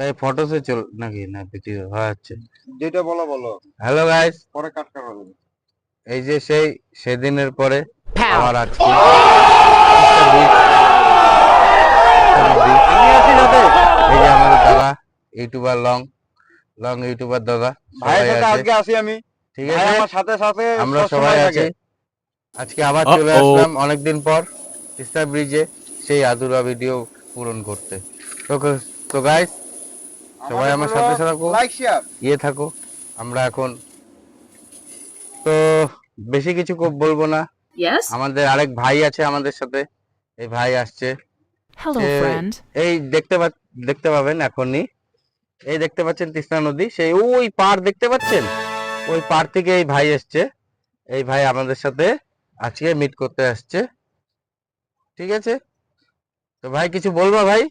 এই ফটো সে চল নাকি না ভিডিও আচ্ছা যেটা বলো বলো, হ্যালো গাইস পরে কাট কাটা হবে। এই যে সেই সেদিনের পরে Pow! আবার আজকে তিস্তা ব্রিজ, তিস্তা নদী। আমি আছি সাথে, এই যে আমাদের দাদা ইউটিউবার লং লং ইউটিউবার দাদা ভাইয়ের সবাই সাথে আছে, আজকে আছি আমি। ঠিক ভাই আছে আমার সাথে সাথে আমরা সব সবাই সময় আছি। থাকে। আজকে আবার চলে আসলাম অনেকদিন পর তিস্তা ব্রিজে সেই আধুরা ভিডিও পূরণ করতে। তো তো গাইস সবাই আমার সাথে থাকো, লাইক শেয়ার। থাকো। আমরা এখন তো বেশি কিছু বলবো না, Yes? আমাদের আরেক ভাই আছে আমাদের সাথে, এই ভাই আসছে। Hello, সে friend. এই দেখতে পাবেন এখনই, এই দেখতে পাচ্ছেন তিস্তা নদী, সেই ওই পার দেখতে পাচ্ছেন, ওই পার থেকে এই ভাই এসছে। এই ভাই আমাদের সাথে আজকে মিট করতে আসছে, ঠিক আছে। তো ভাই কিছু বলবো ভাই?